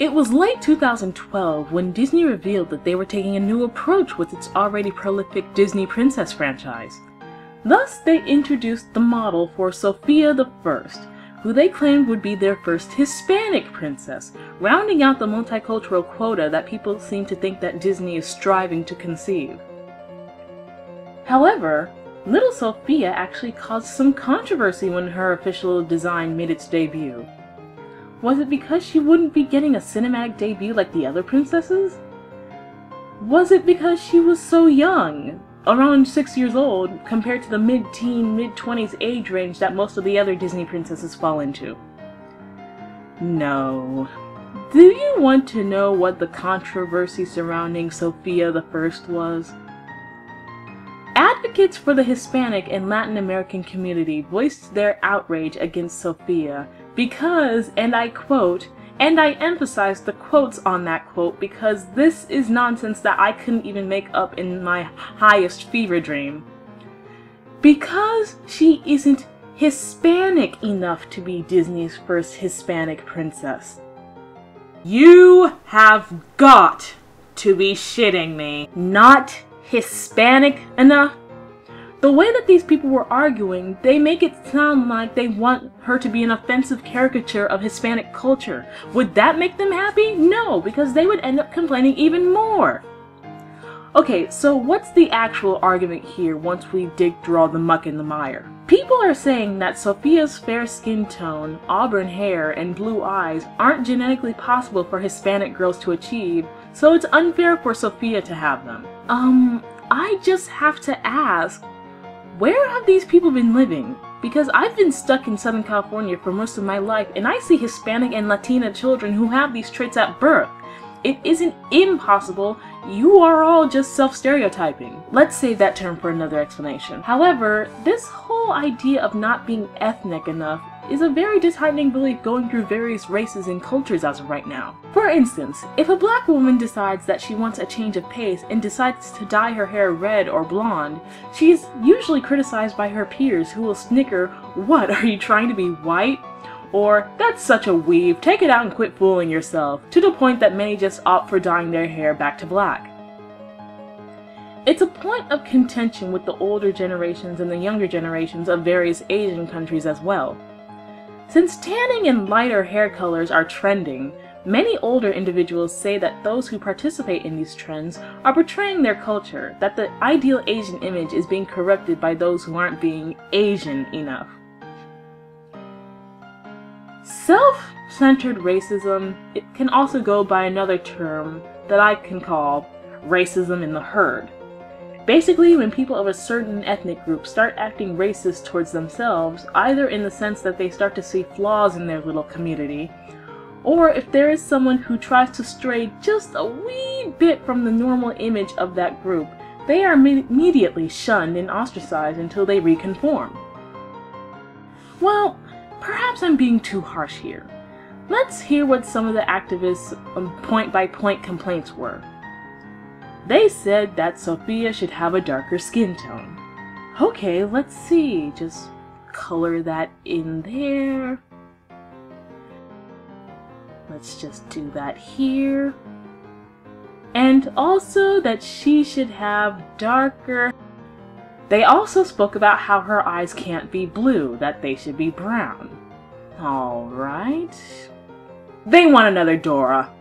It was late 2012 when Disney revealed that they were taking a new approach with its already prolific Disney princess franchise. Thus, they introduced the model for Sofia the First, who they claimed would be their first Hispanic princess, rounding out the multicultural quota that people seem to think that Disney is striving to conceive. However, little Sofia actually caused some controversy when her official design made its debut. Was it because she wouldn't be getting a cinematic debut like the other princesses? Was it because she was so young, around 6 years old, compared to the mid-teen, mid-20s age range that most of the other Disney princesses fall into? No. Do you want to know what the controversy surrounding Sofia the First was? Advocates for the Hispanic and Latin American community voiced their outrage against Sofia because, and I quote, and I emphasize the quotes on that quote because this is nonsense that I couldn't even make up in my highest fever dream. Because she isn't Hispanic enough to be Disney's first Hispanic princess. You have got to be shitting me. Not Hispanic enough? The way that these people were arguing, they make it sound like they want her to be an offensive caricature of Hispanic culture. Would that make them happy? No, because they would end up complaining even more. Okay, so what's the actual argument here once we dig through all the muck in the mire? People are saying that Sofia's fair skin tone, auburn hair, and blue eyes aren't genetically possible for Hispanic girls to achieve, so it's unfair for Sofia to have them. I just have to ask, where have these people been living? Because I've been stuck in Southern California for most of my life and I see Hispanic and Latina children who have these traits at birth. It isn't impossible, you are all just self-stereotyping. Let's save that term for another explanation. However, this whole idea of not being ethnic enough is a very disheartening belief going through various races and cultures as of right now. For instance, if a black woman decides that she wants a change of pace and decides to dye her hair red or blonde, she is usually criticized by her peers who will snicker, "What, are you trying to be white?" Or, "That's such a weave, take it out and quit fooling yourself," to the point that many just opt for dyeing their hair back to black. It's a point of contention with the older generations and the younger generations of various Asian countries as well. Since tanning and lighter hair colors are trending, many older individuals say that those who participate in these trends are portraying their culture, that the ideal Asian image is being corrupted by those who aren't being Asian enough. Self-centered racism, it can also go by another term that I can call racism in the herd. Basically, when people of a certain ethnic group start acting racist towards themselves, either in the sense that they start to see flaws in their little community, or if there is someone who tries to stray just a wee bit from the normal image of that group, they are immediately shunned and ostracized until they reconform. Well, perhaps I'm being too harsh here. Let's hear what some of the activists' point-by-point complaints were. They said that Sofia should have a darker skin tone. Okay, let's see. Just color that in there. Let's just do that here. And also that she should have darker... They also spoke about how her eyes can't be blue, that they should be brown. Alright. They want another Dora.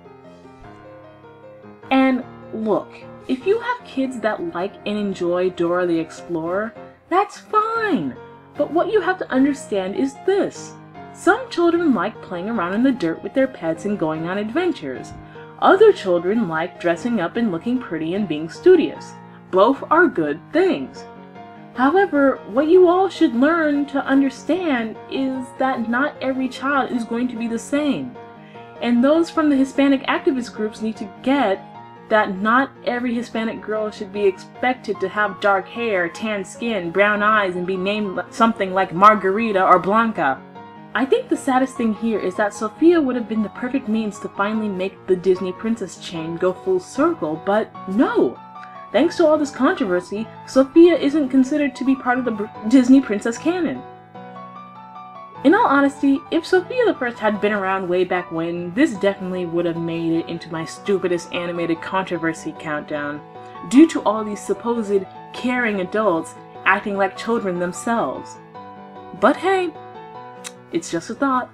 And look, if you have kids that like and enjoy Dora the Explorer, that's fine. But what you have to understand is this. Some children like playing around in the dirt with their pets and going on adventures. Other children like dressing up and looking pretty and being studious. Both are good things. However, what you all should learn to understand is that not every child is going to be the same. And those from the Hispanic activist groups need to get that not every Hispanic girl should be expected to have dark hair, tan skin, brown eyes, and be named something like Margarita or Blanca. I think the saddest thing here is that Sofia would have been the perfect means to finally make the Disney princess chain go full circle, but no! Thanks to all this controversy, Sofia isn't considered to be part of the Disney princess canon. In all honesty, if Sofia the First had been around way back when, this definitely would have made it into my stupidest animated controversy countdown, due to all these supposed caring adults acting like children themselves. But hey, it's just a thought.